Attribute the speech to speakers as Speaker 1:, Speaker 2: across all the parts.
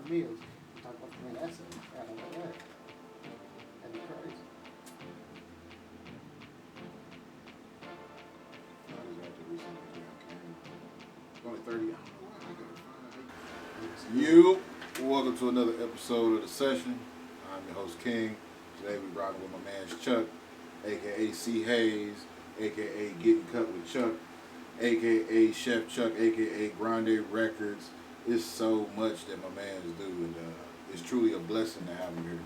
Speaker 1: our meals. Talk about, man, that's I don't know that. That'd be crazy.
Speaker 2: It's only 30. You, welcome to another episode of The Session. I'm your host, King. Today we rocking with my man Chuck, A.K.A. C.Haze, A.K.A. Getting Cut with Chuck, A.K.A. Chef Chuck, A.K.A. Grande Records. It's so much that my man's do, and it's truly a blessing to have him here today.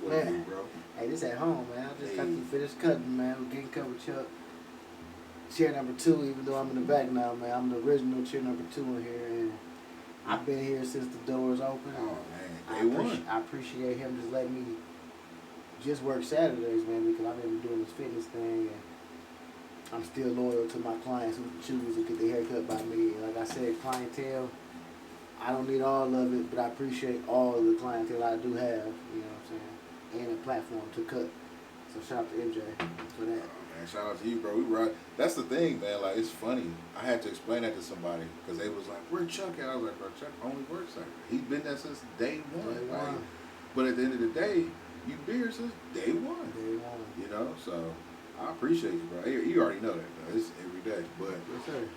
Speaker 2: What
Speaker 1: Man.
Speaker 2: do you do, bro?
Speaker 1: Hey, this at home, man. I just got to finish cutting, man. We're getting cut with Chuck. Chair number 2, even though I'm in the back now, man. I'm the original chair number 2 in here, and I've been here since the doors open.
Speaker 2: Oh, man. Day one.
Speaker 1: I appreciate him just letting me just work Saturdays, man, because I've been doing this fitness thing, and I'm still loyal to my clients who choose to get their hair cut by me. Like I said, clientele, I don't need all of it, but I appreciate all of the clientele I do have, you know what I'm saying, and a platform to cut. So shout out to MJ for that.
Speaker 2: Man, shout out to you, bro. We rock. That's the thing, man. Like, it's funny. I had to explain that to somebody because they was like, "Where Chuck at?" I was like, "Bro, Chuck only works Saturday. He's been there since day one."
Speaker 1: Day
Speaker 2: Like,
Speaker 1: one.
Speaker 2: but at the end of the day, you been here since day one.
Speaker 1: Day one.
Speaker 2: You know, so I appreciate you, bro. You already know that, bro. It's every day. But
Speaker 1: Yes, sir.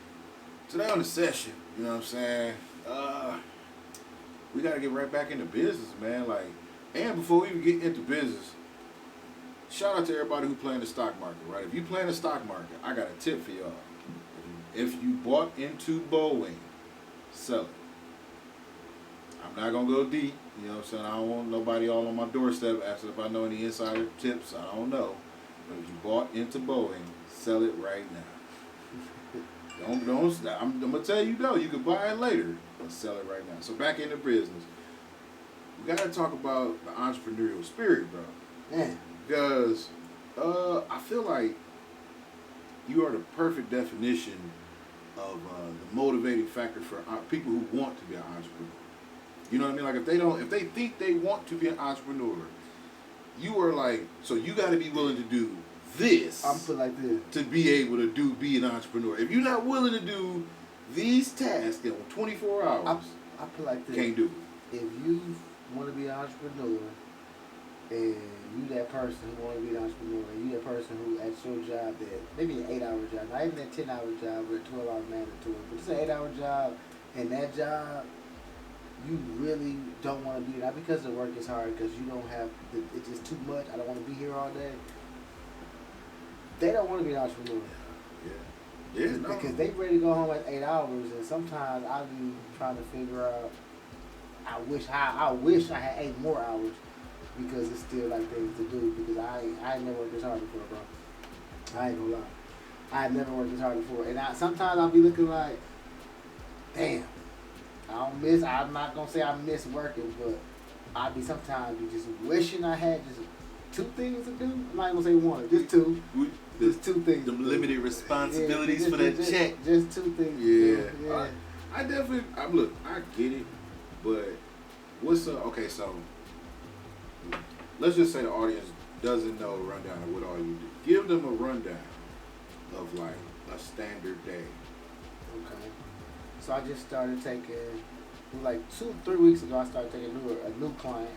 Speaker 2: today on The Session, you know what I'm saying? We gotta get right back into business, man. Like, and before we even get into business, shout out to everybody who play in the stock market, right? If you play in the stock market, I got a tip for y'all. If you bought into Boeing, sell it. I'm not gonna go deep, you know what I'm saying? I don't want nobody all on my doorstep asking if I know any insider tips. I don't know. But if you bought into Boeing, sell it right now. Don't. I'm gonna tell you though. You can buy it later, but sell it right now. So back into business. We gotta talk about the entrepreneurial spirit, bro.
Speaker 1: Man.
Speaker 2: Because I feel like you are the perfect definition of the motivating factor for people who want to be an entrepreneur. You know what I mean? Like if they think they want to be an entrepreneur, you are like, so you got to be willing to do this.
Speaker 1: I'm put like this
Speaker 2: to be able to be an entrepreneur. If you're not willing to do these tasks in 24 hours,
Speaker 1: I put like this.
Speaker 2: Can't do it.
Speaker 1: If you want to be an entrepreneur, and you that person who want to be an entrepreneur, and you that person who at your job that maybe an 8-hour job, not even a 10-hour job or a 12-hour mandatory, but it's an 8-hour job, and that job you really don't want to be, not because the work is hard, because you don't have, it's just too much, I don't want to be here all day. They don't want to be an entrepreneur.
Speaker 2: Yeah. Yeah, no.
Speaker 1: Because they ready to go home at 8 hours, and sometimes I be trying to figure out, I wish I had 8 more hours, because it's still like things to do, because I ain't never worked this hard before, bro. I ain't gonna lie. I ain't never worked this hard before. And sometimes I'll be looking like, damn, I'm not gonna say I miss working, but I be sometimes be just wishing I had just 2 things to do. I'm not gonna say 1, just 2. Just 2 things.
Speaker 2: The limited responsibilities for that check.
Speaker 1: Just 2 things.
Speaker 2: Yeah.
Speaker 1: Yeah.
Speaker 2: I definitely, look, I get it, but what's up? Okay, so let's just say the audience doesn't know a rundown of what all you do. Give them a rundown of like a standard day.
Speaker 1: Okay. So I just started taking, like 2-3 weeks ago, I started taking a new client.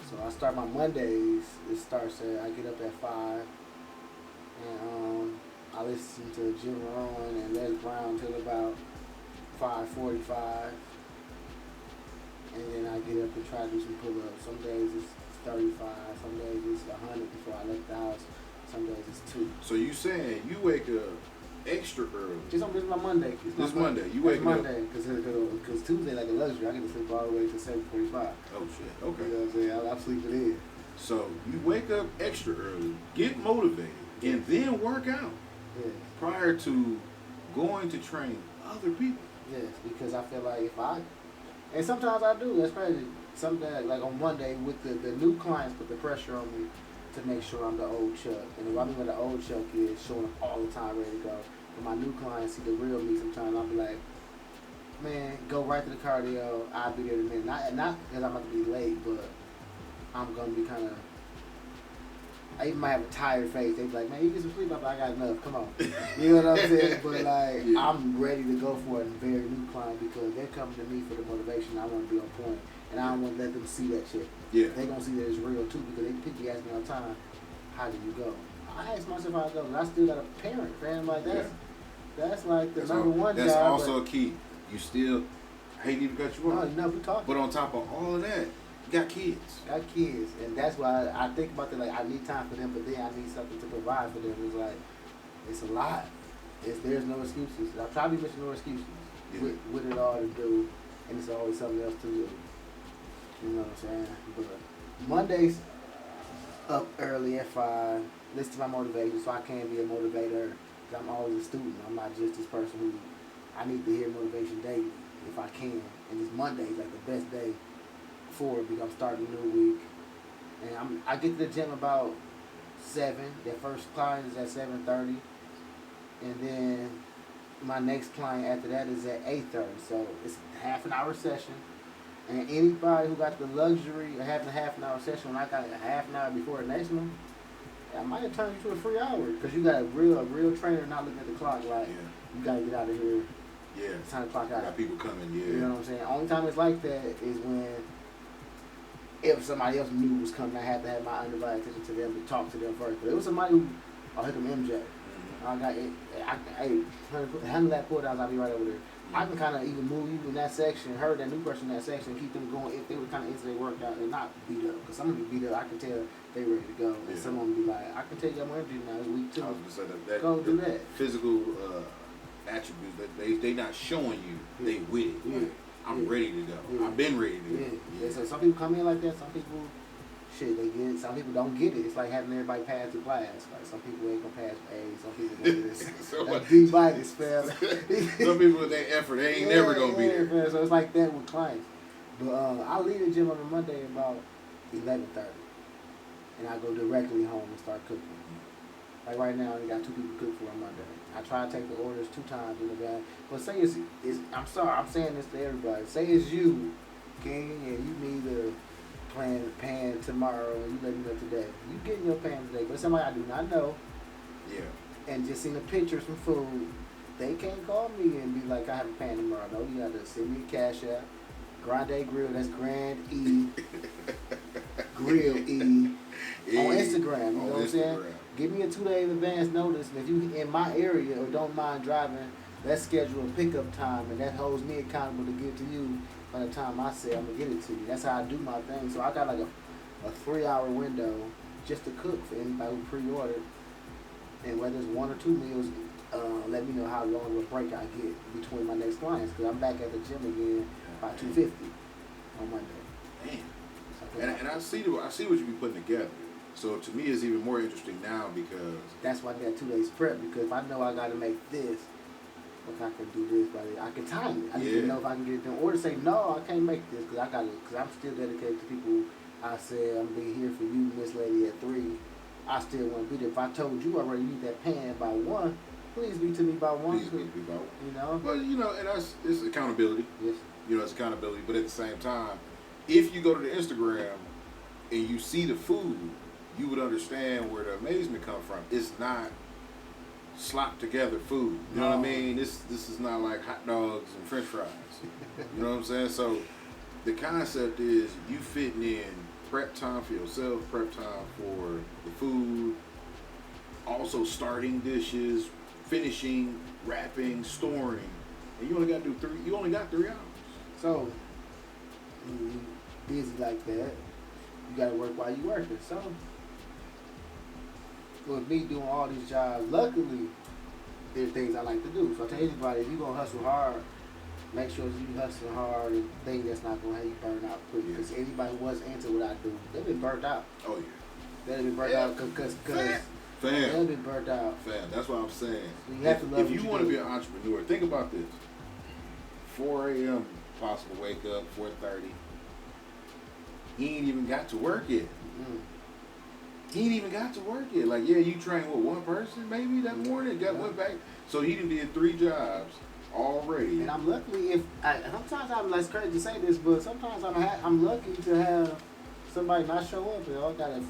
Speaker 1: So I start my Mondays. It starts at, I get up at 5, and I listen to Jim Rohn and Les Brown till about 5:45, and then I get up and try to do some pull-ups. Some days it's 35, some days it's 100 before I left the house. Some days it's 2.
Speaker 2: So you saying you wake up extra early?
Speaker 1: This is my Monday.
Speaker 2: This Monday, you wake up.
Speaker 1: Monday, because Tuesday like a luxury. I get to sleep all the way to 7:45.
Speaker 2: Oh shit. Okay.
Speaker 1: You know what I'm saying? I'm sleeping in.
Speaker 2: So you wake up extra early, get motivated, and then work out
Speaker 1: Yes.
Speaker 2: prior to going to train other people.
Speaker 1: Yes, because I feel like and sometimes I do, especially some days, like on Monday with the new clients put the pressure on me to make sure I'm the old Chuck. And what I mean by the old Chuck is showing up all the time ready to go. When my new clients see the real me, sometimes I'll be like, man, go right to the cardio, I'll be there in a minute. Not because I'm about to be late, but I'm going to be kind of I even might have a tired face. They be like, man, you get some sleep. I'm like, I got enough. Come on. You know what I'm saying? But like,
Speaker 2: Yeah.
Speaker 1: I'm ready to go for a very new client because they're coming to me for the motivation. I want to be on point, and I don't want to let them see that shit.
Speaker 2: Yeah.
Speaker 1: They gonna see that it's real too because people ask me all the time, how do you go? I ask myself how I go, but I still got a parent, fam. Like that's like the number one job.
Speaker 2: That's also a key. You still hate even cut you off.
Speaker 1: No, we talking.
Speaker 2: But on top of all of that, you got kids.
Speaker 1: Got kids, and that's why I think about that. Like, I need time for them, but then I need something to provide for them. It's like, it's a lot. There's no excuses. I try to be missing no excuses with it all to do, and it's always something else to do. You know what I'm saying? But Mondays, up early at 5, listen to my motivation so I can be a motivator. Cause I'm always a student. I'm not just this person who I need to hear motivation daily if I can. And this Monday is like the best day for it because I'm starting a new week. And I get to the gym about 7. Their first client is at 7:30, and then my next client after that is at 8:30. So it's a half an hour session. And anybody who got the luxury of having a half an hour session when I got a half an hour before the next one, I might have turned you to a free hour because you got a real trainer not looking at the clock like you gotta get out of here.
Speaker 2: Yeah.
Speaker 1: It's time to clock out.
Speaker 2: Got people coming. Yeah.
Speaker 1: You know what I'm saying? Only time it's like that is when if somebody else knew was coming, I had to have my undivided attention to them to talk to them first. But it was somebody who, I'll hit them MJ. I got it. Hey, handle that pull downs. I'll be right over there. I can kind of even move you in that section, hurt that new person in that section, keep them going if they were kind of into their workout and not beat up. Because some of them beat up, I can tell they ready to go. And some of them be like, I can tell you I'm energy now. It's week 2.
Speaker 2: I was gonna say that
Speaker 1: go do that.
Speaker 2: Physical attributes that they not showing you, they with it.
Speaker 1: Yeah.
Speaker 2: I'm ready to go.
Speaker 1: Yeah.
Speaker 2: I've been ready to go.
Speaker 1: Yeah. So some people come in like that. Some people, shit, they get it. Some people don't get it. It's like having everybody pass the class. Like some people ain't gonna pass A. Some people gonna get this. D-minus, fam.
Speaker 2: Some people with their effort, they ain't never gonna be there.
Speaker 1: Fam. So it's like that with clients. But I leave the gym on a Monday about 11:30, and I go directly home and start cooking. Like right now, I got 2 people cook for on Monday. I try to take the orders 2 times in advance. But say it's I'm sorry, I'm saying this to everybody. Say it's you, King, and you need a pan tomorrow, and you let me know today. You getting your pan today, but somebody I do not know.
Speaker 2: Yeah.
Speaker 1: And just seen the pictures from food, they can't call me and be like, I have a pan tomorrow. No, you got to send me a cash app. Grande Grill, that's Grand E. Grill E. On Instagram, you know what I'm saying? Give me a 2 day advance notice, and if you in my area or don't mind driving, let's schedule a pickup time, and that holds me accountable to get it to you by the time I say I'm gonna get it to you. That's how I do my thing. So I got like a 3-hour window just to cook for anybody who pre-ordered, and whether it's 1 or 2 meals, let me know how long of a break I get between my next clients, because I'm back at the gym again by 2:50 on Monday.
Speaker 2: Man. And I see what you be putting together. So to me, it's even more interesting now because
Speaker 1: that's why I got 2 days prep, because if I know I got to make this, if I can do this, but I can time it. I need to know if I can get it done, or to say no, I can't make this because I'm still dedicated to people. I said I'm gonna be here for you, Miss Lady, at 3. I still want to be there. If I told you I already need that pan by 1, please be to me by 1.
Speaker 2: Please be by 1.
Speaker 1: You know.
Speaker 2: Well, you know, and it's accountability.
Speaker 1: Yes.
Speaker 2: You know, it's accountability, but at the same time, if you go to the Instagram and you see the food, you would understand where the amazement comes from. It's not slopped together food. You know what I mean? This is not like hot dogs and French fries. You know what I'm saying? So the concept is you fitting in prep time for yourself, prep time for the food, also starting dishes, finishing, wrapping, storing, and you only got to do 3. You only got 3 hours.
Speaker 1: So when you busy like that, you got to work while you working. So with me doing all these jobs, luckily, there's things I like to do. So I tell anybody, if you're going to hustle hard, make sure you hustle hard and thing that's not going to have you burn out quick. Because anybody who was into what I do, they've been burnt out.
Speaker 2: Oh, yeah.
Speaker 1: They've been burnt out because they've been burnt out.
Speaker 2: Fam, that's what I'm saying.
Speaker 1: So you have to love
Speaker 2: if you want to be an entrepreneur, think about this. 4 a.m. possible wake up, 4:30. He ain't even got to work yet.
Speaker 1: Mm-hmm.
Speaker 2: He ain't even got to work yet. Like, yeah, you trained with 1 person maybe that morning, went back. So he done did 3 jobs already.
Speaker 1: And I'm lucky sometimes I'm like, it's crazy to say this, but sometimes I'm lucky to have somebody not show up. And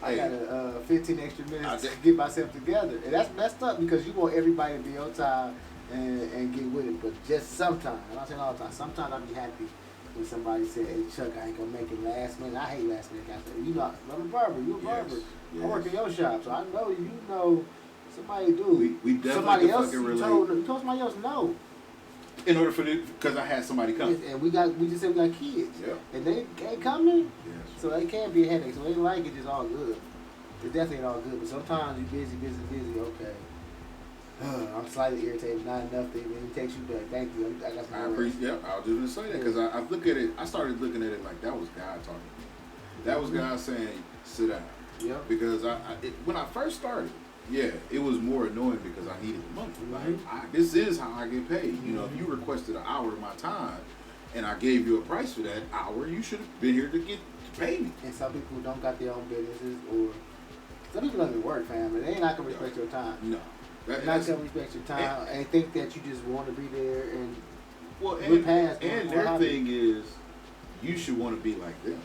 Speaker 1: I I got 15 extra minutes to get myself together. And that's messed up because you want everybody to be on time and get with it. But just sometimes, I'm not saying all the time, sometimes I'll be happy when somebody said, hey, Chuck, I ain't gonna make it last minute. I hate last minute guys. You know, I'm a barber, you a barber.
Speaker 2: Yes.
Speaker 1: I work in your shop, so I know you know somebody do.
Speaker 2: We definitely
Speaker 1: somebody else
Speaker 2: relate.
Speaker 1: told somebody else no.
Speaker 2: In order for because I had somebody come.
Speaker 1: Yes, and we just said we got kids.
Speaker 2: Yeah.
Speaker 1: And they ain't coming.
Speaker 2: Yes.
Speaker 1: So they can be a headache. So they like it, it's all good. It's definitely all good. But sometimes you busy, okay. I'm slightly irritated, not enough to even text you back. Thank you. I got some.
Speaker 2: I appreciate. Yep, I was just gonna say that because I look at it. I started looking at it like that was God talking. That was God saying, "Sit down."
Speaker 1: Yeah.
Speaker 2: Because when I first started, yeah, it was more annoying because I needed the money. Like this is how I get paid. You know, if you requested an hour of my time, and I gave you a price for that hour, you should have been here to pay me.
Speaker 1: And some people don't got their own businesses, or some people don't even work, fam, and they ain't not gonna respect your time.
Speaker 2: No.
Speaker 1: They're not gonna respect your time and think that you just want to be there and
Speaker 2: and their thing is you should want to be like them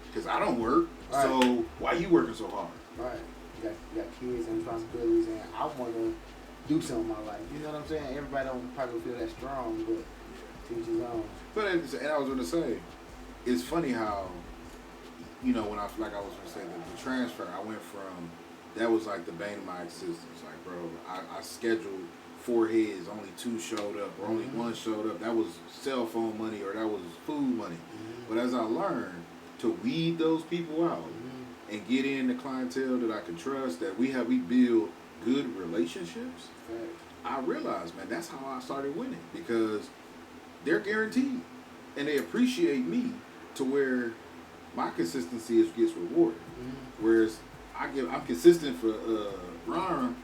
Speaker 2: because I don't work, right. So why you working so hard?
Speaker 1: Right, you got kids and responsibilities, and I want to do something in my life. You know what I'm saying? Everybody don't probably feel that strong, but to each his own.
Speaker 2: But and I was gonna say, it's funny how when I was gonna say the transfer, I went from. That was like the bane of my existence. Like, bro, I scheduled 4 heads, only 2 showed up, or only 1 showed up. That was cell phone money, or that was food money. But as I learned to weed those people out and get in the clientele that I can trust, that we build good relationships, I realized, man, that's how I started winning because they're guaranteed and they appreciate me to where my consistency gets rewarded. Whereas I'm consistent for Ron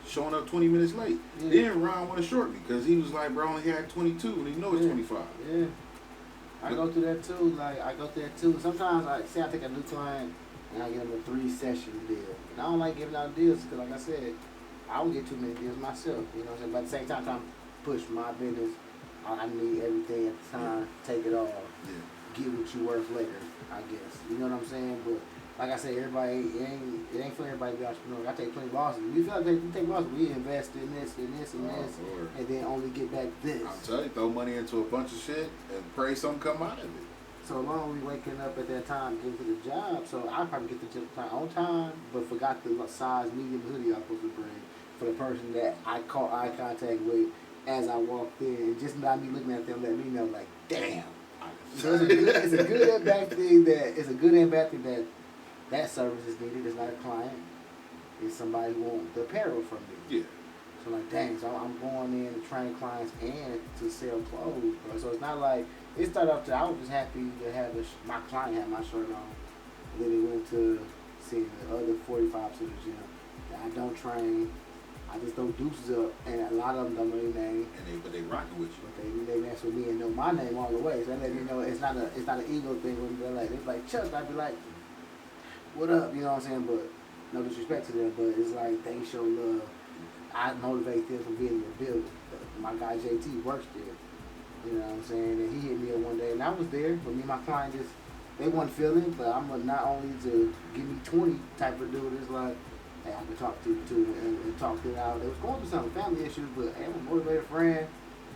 Speaker 2: showing up 20 minutes late. Yeah. Then Ron went short me because he was like, bro, I only had 22 and he know it's 25.
Speaker 1: Yeah. I go through that too. Sometimes I take a new client and I give them a 3-session deal. And I don't like giving out deals because, like I said, I don't get too many deals myself. You know what I'm saying? But at the same time, trying to push my business, I need everything at the time. Take it all. Yeah. Get what you worth later, I guess. You know what I'm saying? But like I said, everybody, it ain't for everybody to be an entrepreneur. I take plenty of losses. We feel like we take losses. We invest in this and this and this, and then only get back this.
Speaker 2: I'm telling you, throw money into a bunch of shit and pray something come out of it.
Speaker 1: So long we waking up at that time, getting to the job. So I probably get to the job on time, but forgot the size medium hoodie I'm supposed to bring for the person that I caught eye contact with as I walked in, and just by me looking at them, let me know like, damn. So it's a good and bad thing that service is needed. It's not a client. It's somebody who wants the apparel from me. Yeah. So like, dang, so I'm going in to train clients and to sell clothes, bro. So it's not like, it started off I was just happy to have my client have my shirt on. And then it went to seeing the other 45 to the gym. I don't train. I just throw deuces up, and a lot of them don't know their name.
Speaker 2: But they rocking with you.
Speaker 1: But they mess with me and know my name all the way. So they let me know it's not an ego thing when they're like Chuck. I'd be like, what up? You know what I'm saying? But no disrespect to them, but it's like they show love. I motivate them from being in the building. My guy JT works there. You know what I'm saying? And he hit me up one day, and I was there, but me and my client they wasn't feeling, but I'm not only to give me 20 type of dude, it's like, hey, I can talk to you too, and talk it out. They was going through some family issues, but hey, I'm a motivated friend.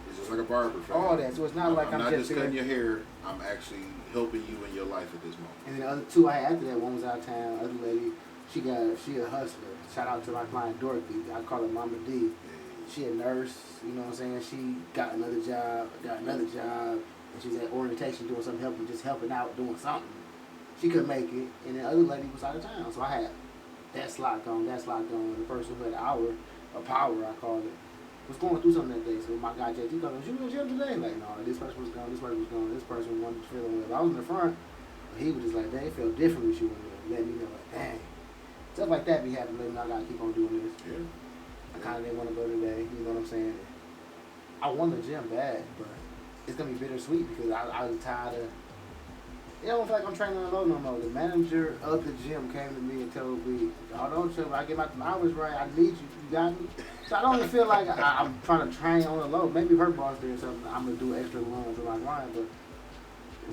Speaker 2: It's just like a barber friend.
Speaker 1: All that, so it's not like I'm
Speaker 2: not just cutting your hair, I'm actually helping you in your life at this moment.
Speaker 1: And then the other 2 I had after that, one was out of town, other lady, she a hustler. Shout out to my client Dorothy, I call her Mama D. She a nurse, you know what I'm saying? She got another job, and she's at orientation doing something, helping out, doing something. She couldn't make it, and the other lady was out of town. So I had that slot gone, and the person who had an hour of power, I called it, was going through something that day. So my guy JT called me, was you in the gym today? Like, no, this person was gone, this person wanted to feel with. I was in the front, but he was just like, dang, it felt different with you in there. Let me know, like, dang. Stuff like that be happening, let me know I gotta keep on doing this. Yeah. I kind of didn't want to go today, you know what I'm saying? I want the gym bad, but it's going to be bittersweet because I was tired of, I don't feel like I'm training on low no more. The manager of the gym came to me and told me, oh, don't trip, I get my hours right, I need you, you got me? So I don't even feel like I'm trying to train on the low. Maybe her boss did something, I'm going to do extra runs with my client, but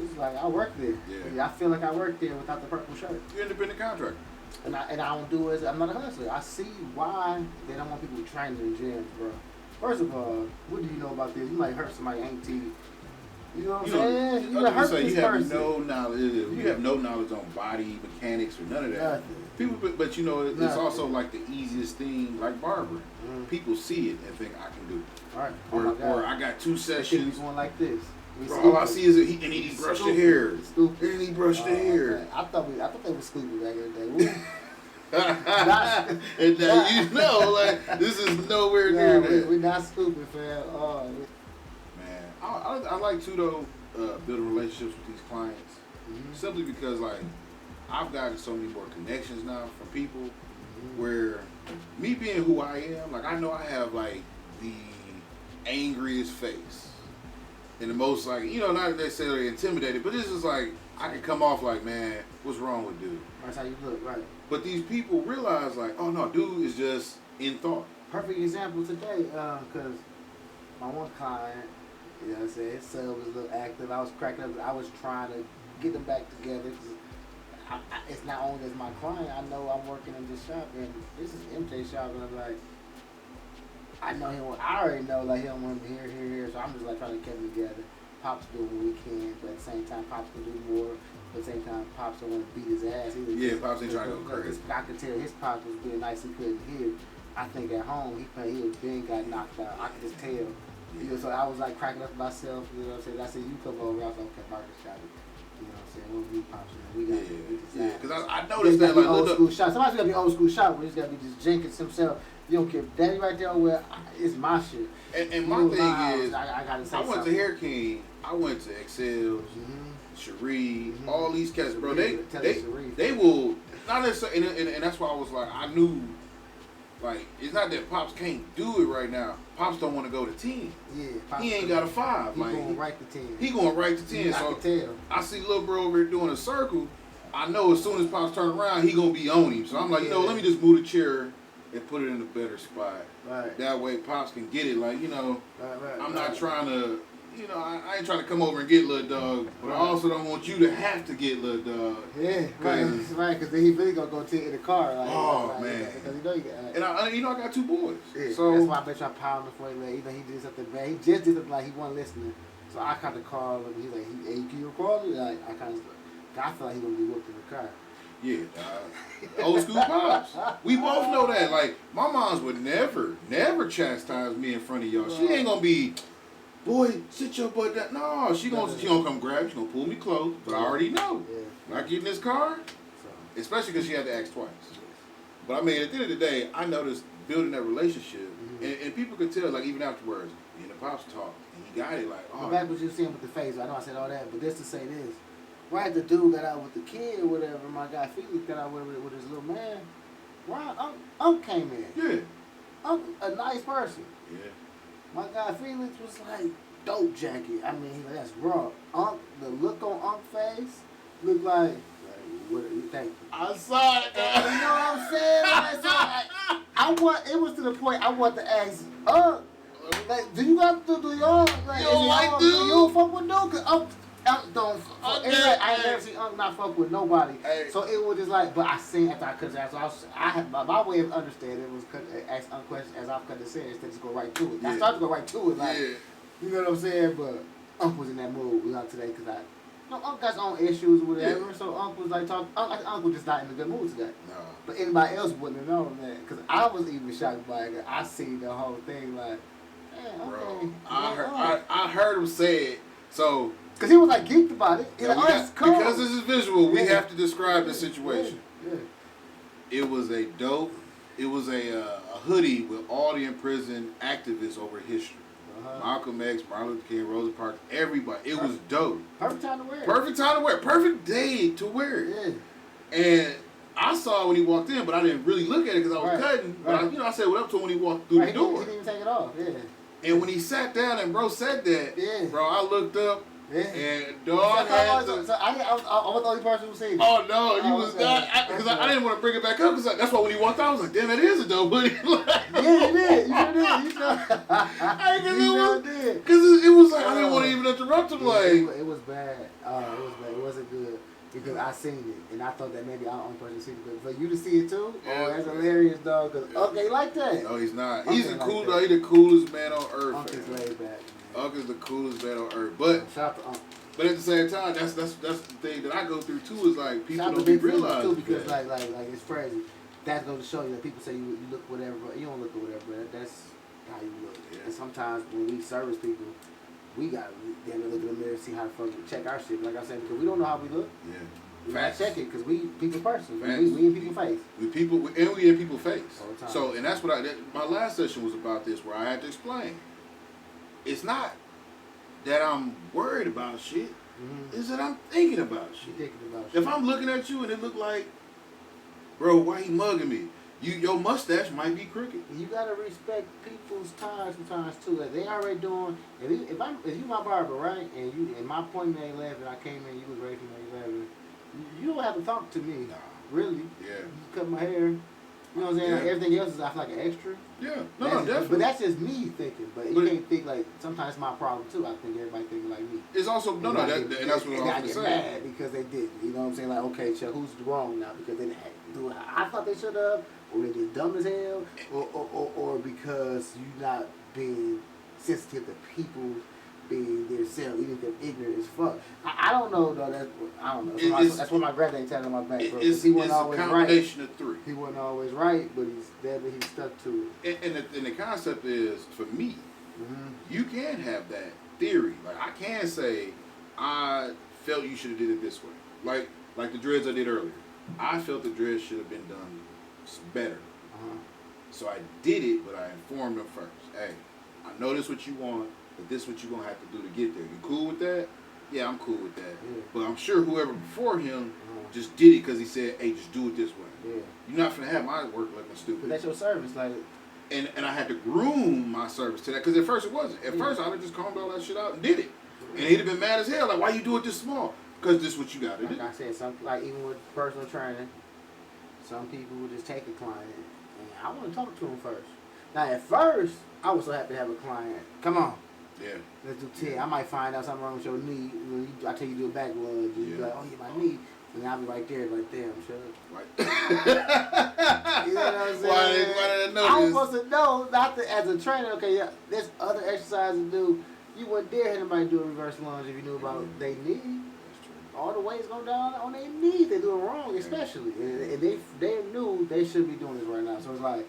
Speaker 1: it's like I work there. Yeah. I feel like I work there without the purple shirt.
Speaker 2: You're an independent contractor.
Speaker 1: And I don't do it. I'm not a hustler. I see why they don't want people training in gyms, bro. First of all, what do you know about this? You might hurt somebody ankle. You know what I'm saying? You hurt this
Speaker 2: you have
Speaker 1: person.
Speaker 2: no knowledge. You have no knowledge on body mechanics or none of that.
Speaker 1: Nothing.
Speaker 2: People, but you know, it's
Speaker 1: Nothing.
Speaker 2: also like the easiest thing, like Barber.
Speaker 1: Mm-hmm.
Speaker 2: People see it and think I can do it.
Speaker 1: All right.
Speaker 2: Or I got 2 sessions.
Speaker 1: Going like this.
Speaker 2: Bro, all I see is he brushed the hair.
Speaker 1: Stupid.
Speaker 2: And he brushed the hair.
Speaker 1: Okay. I thought they were stupid back in the day.
Speaker 2: And now you know, like, this is nowhere near that.
Speaker 1: We're not stupid, fam.
Speaker 2: Man, I like to though building relationships with these clients, simply because like I've gotten so many more connections now from people where me being who I am, like I know I have like the angriest face and the most like, you know, not necessarily intimidated, but it's just like I can come off like, man, what's wrong with dude?
Speaker 1: That's how you look, right?
Speaker 2: But these people realize like, oh no, dude is just in thought.
Speaker 1: Perfect example today, because my one client, you know what I'm saying, his son was a little active. I was cracking up. I was trying to get them back together. Cause it's not only as my client. I know I'm working in this shop, and this is MJ shop, and I'm like, I know him. I already know like he don't want him here. So I'm just like trying to keep them together. Pops do what we can, but at the same time, Pops can do more. But at the same time, Pops don't want to beat his ass either.
Speaker 2: Yeah, Pops ain't trying to go crazy.
Speaker 1: I could tell his Pops was being nice. He couldn't hear. I think at home he was being got knocked out. I could just tell. You know, so I was like cracking up myself. You know what I'm saying? I said, you come over. I was like, okay, Barber shot it. You know what I'm saying? We'll be Pops. We got
Speaker 2: yeah. Because I noticed that like
Speaker 1: old school shot. Somebody's gotta be old school shot. But he's gotta be just Jenkins himself. You don't care. Daddy right there. Well, it's my shit.
Speaker 2: And my thing is,
Speaker 1: I gotta say
Speaker 2: I went to Hair King. I went to Excel's, Cherie, all these cats, bro. They will not necessarily, and that's why I was like, I knew, like, it's not that Pops can't do it right now. Pops don't want to go to 10.
Speaker 1: Yeah, Pops
Speaker 2: he ain't got a 5.
Speaker 1: He
Speaker 2: like
Speaker 1: going right to 10.
Speaker 2: He going right to 10. So
Speaker 1: I can tell.
Speaker 2: I see little bro over here doing a circle. I know as soon as Pops turn around, he gonna be on him. So I'm like, you know, let me just move the chair and put it in a better spot.
Speaker 1: Right.
Speaker 2: That way Pops can get it. Like, you know, I'm not trying to. You know, I ain't trying to come over and get little dog, but I also don't want you to have to get little dog.
Speaker 1: Yeah, right, because then he really gonna go to in the car. Like,
Speaker 2: man.
Speaker 1: Because you know you got.
Speaker 2: And I got 2 boys.
Speaker 1: Yeah,
Speaker 2: so
Speaker 1: that's why I bet you I pound him for him. Like, even he did something bad. He just did something like he wasn't listening. So I kind of called him. He's like, "Hey, can you record me?" Like I kind of, I feel like he gonna be whooped in the car.
Speaker 2: Yeah, old school Pops. We both know that. Like my moms would never chastise me in front of y'all. She ain't gonna be. Boy, sit your butt down. No, she gonna come grab. She gonna pull me close. But I already know. Yeah. When I get in this car, especially because she had to ask twice. But I mean, at the end of the day, I noticed building that relationship, and people could tell, like even afterwards, me and the Pops talk, and he got it. Like, oh.
Speaker 1: Back what you was saying with the face, I know I said all that, but just to say this, right? The dude got out with the kid or whatever. My guy Felix got out with his little man. Right? Unc came in.
Speaker 2: Yeah.
Speaker 1: Unc, a nice person.
Speaker 2: Yeah.
Speaker 1: My guy Felix was like, dope jacket. I mean, that's raw. Unc, the look on Unc's face looked like what do you think?
Speaker 2: I saw it.
Speaker 1: You know what I'm saying? Like, it was to the point I want to ask Unc, like, do you got to do y'all? Like,
Speaker 2: you don't like dude?
Speaker 1: You don't fuck with dude? Cause Unc don't fuck. I ain't never seen Unc not fuck with nobody. Hey. So it was just like, but I seen after I cut it out. So I had my way of understanding was ask Unc questions as I cut the sentence, instead just go right to it. Yeah. I started to go right to it, like, you know what I'm saying? But Unc was in that mood we out today because Unc got his own issues or whatever. Yeah. So Unc was like talking. Unc was just not in a good mood today. No. But anybody else wouldn't have known that because I was even shocked by it. I seen the whole thing like, man, okay.
Speaker 2: Bro, I heard him say it. So.
Speaker 1: Because he was like geeked about it.
Speaker 2: Because this is visual, we have to describe the situation.
Speaker 1: Yeah.
Speaker 2: It was a hoodie with all the imprisoned activists over history. Malcolm X, Martin Luther King, Rosa Parks, everybody. It was dope.
Speaker 1: Perfect time to wear it.
Speaker 2: Perfect time to wear it. Perfect day to wear it. Yeah. And I saw it when he walked in, but I didn't really look at it because I was cutting. But I said what up to him when he walked through the door.
Speaker 1: He didn't even take it off. Yeah.
Speaker 2: And when he sat down and bro said that, bro, I looked up. Yeah. And dog
Speaker 1: had so I was the only person who seen it.
Speaker 2: Oh no, you was not because I didn't want to bring it back up because that's why when he walked out, I was like, damn, that is a dope hoodie.
Speaker 1: Yeah, you did. You sure did. You sure did.
Speaker 2: Because it was like I didn't want to even interrupt him. Like
Speaker 1: it was bad. It was bad. It wasn't good. because I seen it and I thought that maybe I'm the only person to see it. But for you to see it too, that's hilarious, dog. Cause Unc like that.
Speaker 2: No, he's not.
Speaker 1: Unc
Speaker 2: He's the
Speaker 1: ain't
Speaker 2: cool
Speaker 1: like
Speaker 2: dog.
Speaker 1: that.
Speaker 2: He's the coolest man on earth.
Speaker 1: Unc is laid back.
Speaker 2: Unc is the coolest man on earth. But
Speaker 1: shout out to Unc.
Speaker 2: But at the same time, that's the thing that I go through too. Is like people
Speaker 1: shout
Speaker 2: don't
Speaker 1: be
Speaker 2: realize
Speaker 1: too because
Speaker 2: that.
Speaker 1: like it's crazy. That goes to show you that people say you look whatever, but you don't look or whatever. But that's how you look.
Speaker 2: Yeah.
Speaker 1: And sometimes when we service people, we got to look in the mirror and see how the fuck we check our shit. Like I said, because we don't know how we look.
Speaker 2: Yeah.
Speaker 1: We gotta check it because we people person. We
Speaker 2: Facts.
Speaker 1: in people's face.
Speaker 2: We in people's face.
Speaker 1: All the time.
Speaker 2: So and that's what my last session was about this, where I had to explain. It's not that I'm worried about shit.
Speaker 1: Mm-hmm.
Speaker 2: Is that I'm thinking about shit. If I'm looking at you and it look like, bro, why he mugging me? Your mustache might be crooked.
Speaker 1: You gotta respect people's time sometimes too. Like they already doing. If you my barber, right, and my appointment at 11, I came in, you was ready for me at 11. You don't have to talk to me.
Speaker 2: Nah.
Speaker 1: Really.
Speaker 2: Yeah.
Speaker 1: You cut my hair. You know what I'm saying?
Speaker 2: Yeah.
Speaker 1: Like everything else is I feel like an extra.
Speaker 2: Yeah. No, definitely.
Speaker 1: But that's just me thinking. But you can't think like sometimes it's my problem too. I think everybody thinking like me.
Speaker 2: It's also and that's what I was
Speaker 1: saying. Mad because they did. You know what I'm saying? Like, okay, Chuck, who's wrong now? Because they didn't do it. I thought they should have, or they just dumb as hell, or because you're not being sensitive to people being themselves, even if they're ignorant as fuck. I don't know though. I don't know. That's what my granddad telling my back, bro. He wasn't always
Speaker 2: a combination of three.
Speaker 1: He wasn't always right, but he stuck to it.
Speaker 2: And the concept is, for me, you can have that theory. Like I can say, I felt you should have did it this way. Like the dreads I did earlier. I felt the dreads should have been done better. So I did it, but I informed them first. Hey, I know this what you want. But this is what you're going to have to do to get there. You cool with that? Yeah, I'm cool with that. Yeah. But I'm sure whoever before him just did it because he said, hey, just do it this way. Yeah. You're not going to have my work looking stupid.
Speaker 1: But that's your service. Like,
Speaker 2: and I had to groom my service to that because at first it wasn't. At first I would have just combed all that shit out and did it. And he'd have been mad as hell. Like, why you do it this small? Because this is what you got to do.
Speaker 1: Like I said, even with personal training, some people will just take a client and I want to talk to them first. Now, at first, I was so happy to have a client. Come on.
Speaker 2: Yeah.
Speaker 1: Let's do 10. I might find out something wrong with your knee. I tell you to do a back lunge. You be like, oh, yeah, my knee. And I'll be right there, I'm sure.
Speaker 2: Right.
Speaker 1: You know what I'm saying?
Speaker 2: Why did I know
Speaker 1: I'm supposed to know, not as a trainer, okay, yeah, there's other exercises to do. You wouldn't dare have anybody do a reverse lunge if you knew about their knee.
Speaker 2: That's true.
Speaker 1: All the weights go down on their knees. They do it wrong, especially. And they knew they should be doing this right now. So it's like,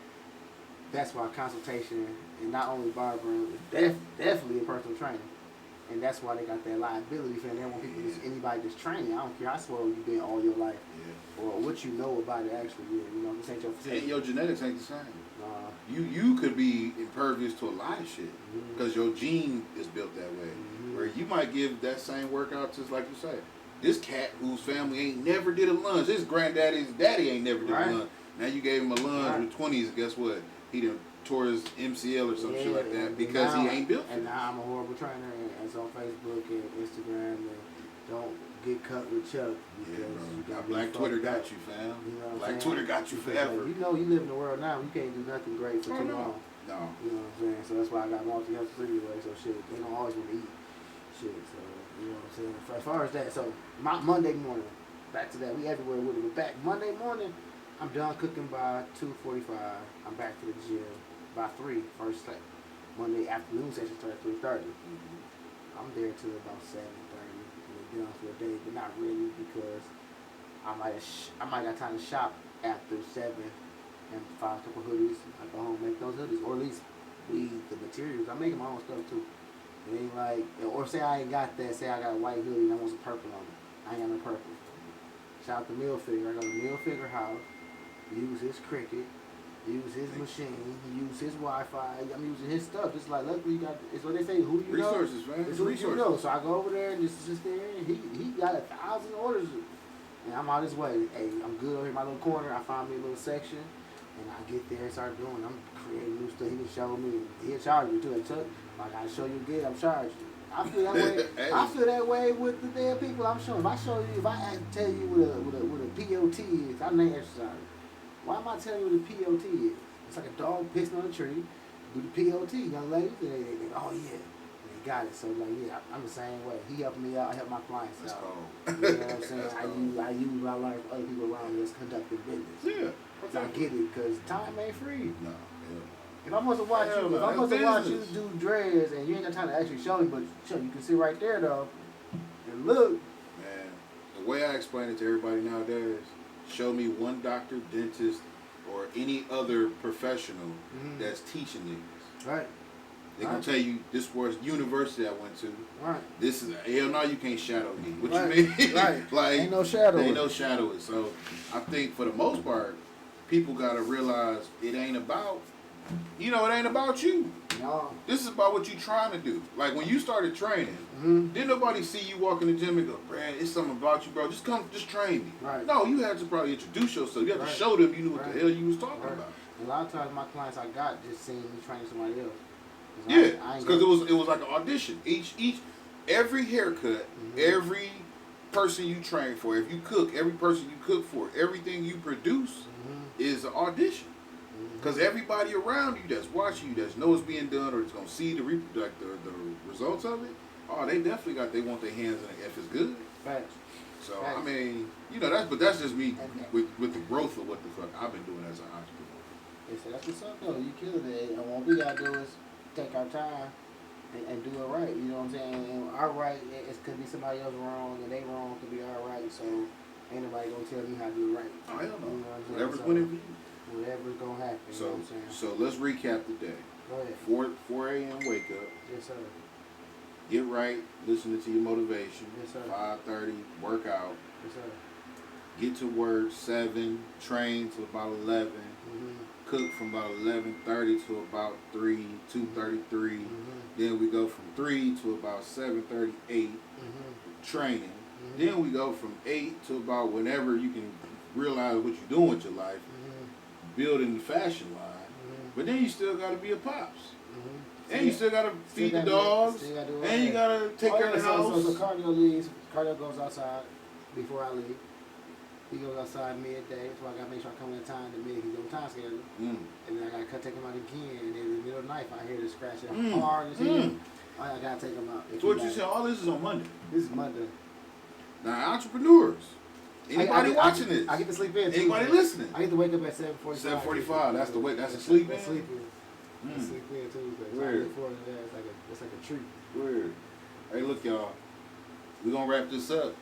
Speaker 1: that's why consultation and not only barbering, definitely a personal trainer. And that's why they got that liability for. They don't want people anybody that's training. I don't care. I swear you've been all your life, or what you know about it actually. You know, this ain't your facility.
Speaker 2: And your genetics ain't the same. You could be impervious to a lot of shit because your gene is built that way. Where you might give that same workout just like you say. This cat whose family ain't never did a lunge. His granddaddy's daddy ain't never did a lunge. Now you gave him a lunge with 20s. Guess what? He done tore his MCL or some shit like that because he ain't built for
Speaker 1: And
Speaker 2: this.
Speaker 1: now I'm a horrible trainer, and it's on Facebook and Instagram, and don't get cut with Chuck.
Speaker 2: Yeah, bro. Black Twitter got you, fam.
Speaker 1: You know
Speaker 2: Black Twitter got you forever.
Speaker 1: Like, you know you live in the world now, you can't do nothing great for too long.
Speaker 2: No.
Speaker 1: You know what I'm saying? So that's why I got multi-health anyway, so shit, they don't always want to eat. Shit, so, you know what I'm saying? As far as that, so Monday morning, back to that, we everywhere with it. We're back Monday morning. I'm done cooking by 2:45. I'm back to the gym by 3. First set. Monday afternoon session starts at 3:30. I'm there till about 7:30. We'll be on for a day, but not really because I might got time to shop after 7 and find a couple hoodies. I go home and make those hoodies, or at least weed the materials. I'm making my own stuff too. It ain't like, or say I ain't got that. Say I got a white hoodie and I want some purple on it. I ain't got no purple. Shout out to Mill Figure. I go to Mill Figure House. Use his Cricut, use his machine, use his Wi-Fi. I'm using his stuff. Just like luckily you got. It's what they say. Who do you know?
Speaker 2: Resources, man.
Speaker 1: It's who you know. So I go over there and just there. And he got 1,000 orders, and I'm on his way. Hey, I'm good over here in my little corner. I find me a little section, and I get there and start doing. I'm creating new stuff. He can show me. He'll charge me too. Like I show you again, I'm charged. I feel that way. I feel that way with the damn people I'm showing. If I show you, if I tell you what a POT is, I name exercise. Why am I telling you what a POT is? It's like a dog pissing on a tree. Do the POT, young ladies. And they oh yeah. And they got it. So like, yeah, I'm the same way. He helped me out. I help my clients
Speaker 2: That's
Speaker 1: out.
Speaker 2: cold.
Speaker 1: You know what I'm saying?
Speaker 2: That's
Speaker 1: I
Speaker 2: cold.
Speaker 1: use what I learned from other people around me that's conducting business.
Speaker 2: Yeah.
Speaker 1: So I get it, because time ain't free.
Speaker 2: No. Hell no.
Speaker 1: If I'm supposed to watch
Speaker 2: Hell
Speaker 1: you, if
Speaker 2: no,
Speaker 1: I'm supposed to
Speaker 2: that's
Speaker 1: watch you
Speaker 2: business.
Speaker 1: do dreads and you ain't got time to actually show me, but show you can see right there though, and look.
Speaker 2: Man, the way I explain it to everybody nowadays, show me one doctor, dentist, or any other professional that's teaching niggas.
Speaker 1: Right.
Speaker 2: They're gonna tell you this was university I went to.
Speaker 1: Right.
Speaker 2: This is hell no, you can't shadow me. What
Speaker 1: Right.
Speaker 2: you mean?
Speaker 1: Right.
Speaker 2: Like
Speaker 1: Ain't no shadow.
Speaker 2: Ain't no shadow. So I think for the most part, people gotta realize it ain't about it ain't about you.
Speaker 1: No.
Speaker 2: This is about what you trying to do. Like when you started training, didn't nobody see you walk in the gym and go, "Brad, it's something about you, bro. Just come, just train me."
Speaker 1: Right.
Speaker 2: No, you had to probably introduce yourself. You had to
Speaker 1: Right.
Speaker 2: show them you knew what
Speaker 1: Right.
Speaker 2: the hell you was talking
Speaker 1: Right.
Speaker 2: about.
Speaker 1: A lot of times my clients I got just seen me training somebody else.
Speaker 2: Yeah, because it was like an audition. Every haircut, every person you train for, if you cook, every person you cook for, everything you produce is an audition. Because everybody around you that's watching you, that knows it's being done, or is gonna see the results of it, oh, they definitely they want their hands in it if it's good.
Speaker 1: Facts.
Speaker 2: So
Speaker 1: Facts.
Speaker 2: I mean, that's just me with the growth of what the fuck I've been doing as an entrepreneur.
Speaker 1: Yeah, so that's what's up though. You killing it. And what we gotta do is take our time and do it right. You know what I'm saying? And our right could be somebody else wrong, and they wrong could be our right. So ain't nobody gonna tell me how to do it right.
Speaker 2: Oh hell no.
Speaker 1: You know what I'm saying?
Speaker 2: Whatever's
Speaker 1: So,
Speaker 2: winning for you.
Speaker 1: whatever's gonna happen. You know what I'm saying?
Speaker 2: So let's recap the day.
Speaker 1: Go ahead.
Speaker 2: 4 a.m. wake up.
Speaker 1: Yes, sir.
Speaker 2: Get right, listening to your motivation.
Speaker 1: Yes, sir.
Speaker 2: 5:30, work out.
Speaker 1: Yes, sir.
Speaker 2: Get to work 7, train till about 11. Cook from about 11:30 to about 2:33. Then we go from 3 to about 7:38, training. Then we go from 8 to about whenever you can realize what you're doing with your life, building the fashion line. But then you still got to be a pops. And you still got to feed the dogs. And you got to take care of the house.
Speaker 1: So cardio leaves. Cardio goes outside before I leave. He goes outside midday, so I got to make sure I come in time to meet. He's on time schedule. And then I got to take him out again. And then in the middle of the night, if I hear the scratching hard as hell, I got to take him out.
Speaker 2: So what you said, all this is on Monday.
Speaker 1: This is Monday.
Speaker 2: Now, entrepreneurs, anybody watching this?
Speaker 1: I get to sleep in.
Speaker 2: Anybody listening?
Speaker 1: I get to wake up at 7:45.
Speaker 2: 7:45, that's the way, that's a sleep in?
Speaker 1: Sleep in. Sleep in Tuesday. So I
Speaker 2: Weird.
Speaker 1: look forward to that. It's like a treat.
Speaker 2: Weird. Hey, look, y'all. We're going to wrap this up.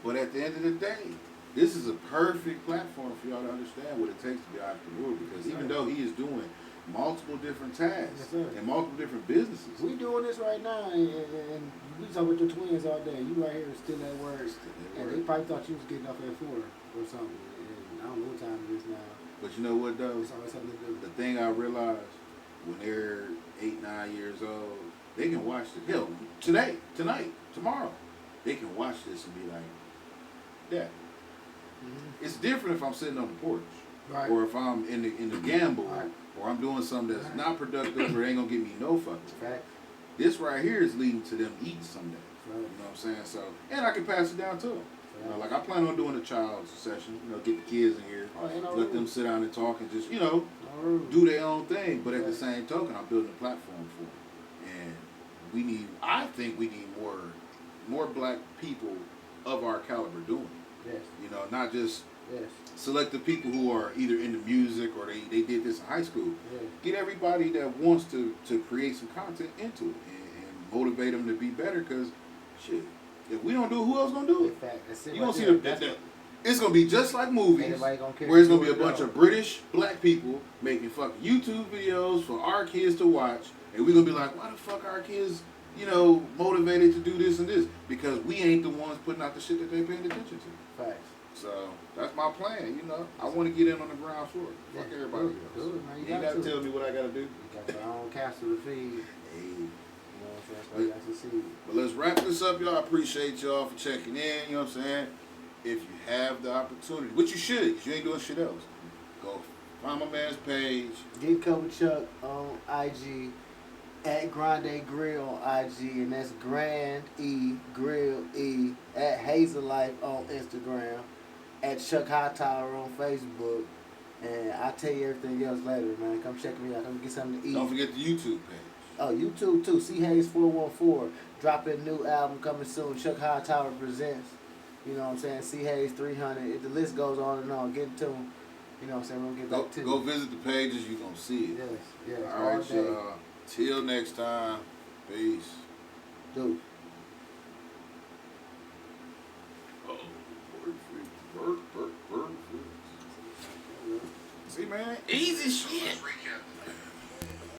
Speaker 2: But at the end of the day, this is a perfect platform for y'all to understand what it takes to be an entrepreneur. Because even though he is doing multiple different tasks and multiple different businesses.
Speaker 1: We doing this right now, and we talk with your twins all day. You right here still at work. And they probably thought you was getting off at 4 or something. And I don't know what time it is now.
Speaker 2: But you know what, though?
Speaker 1: It's always something to do.
Speaker 2: The thing I realized, when they're 8, 9 years old, they can watch this. Hell, tonight, tomorrow, they can watch this and be like, Dad. It's different if I'm sitting on the porch, or if I'm in the gamble, or I'm doing something that's not productive or ain't gonna get me no fucking.
Speaker 1: Fact.
Speaker 2: This right here is leading to them eating someday. You know what I'm saying? So, and I can pass it down to them. You know, like I plan on doing a child's session. You know, get the kids in here, let them sit down and talk, and just do their own thing. But at the same token, I'm building a platform for them, and I think we need more black people of our caliber doing it.
Speaker 1: Yes.
Speaker 2: You know, not just selective people who are either into music or they did this in high school. Get everybody that wants to create some content into it and motivate them to be better, because shit, if we don't do it, who else gonna do it?
Speaker 1: In fact, that's it.
Speaker 2: You gonna see it's gonna be just like movies,
Speaker 1: gonna care
Speaker 2: where it's gonna be a bunch of British black people making fucking YouTube videos for our kids to watch, and we're gonna be like, why the fuck our kids, motivated to do this and this? Because we ain't the ones putting out the shit that they paying attention to.
Speaker 1: Facts.
Speaker 2: So that's my plan, I want to get in on the ground floor. Fuck everybody else.
Speaker 1: Good, man.
Speaker 2: You gotta tell me what I gotta do.
Speaker 1: You got your own castle to feed.
Speaker 2: Hey.
Speaker 1: You know what I'm saying? That's what you
Speaker 2: But let's wrap this up, y'all. I appreciate y'all for checking in, you know what I'm saying? If you have the opportunity, which you should, because you ain't doing shit else, go find my man's page.
Speaker 1: Get Cover Chuck on IG, at Grande Grill on IG, and that's Grand E Grill E, at Hazel Life on Instagram, at Chuck Hightower on Facebook, and I'll tell you everything else later, man. Come check me out. Come get something to eat.
Speaker 2: Don't forget the YouTube page.
Speaker 1: YouTube too. C.Haze 414 dropping new album coming soon. Chuck Hightower presents. You know what I'm saying? C.Haze 300. The list goes on and on. Get to them. You know what I'm saying? We'll get back to
Speaker 2: Go visit the pages. You gonna see it.
Speaker 1: Yes.
Speaker 2: All right, y'all. Till next time. Peace.
Speaker 1: Dude.
Speaker 2: See, man, easy shit.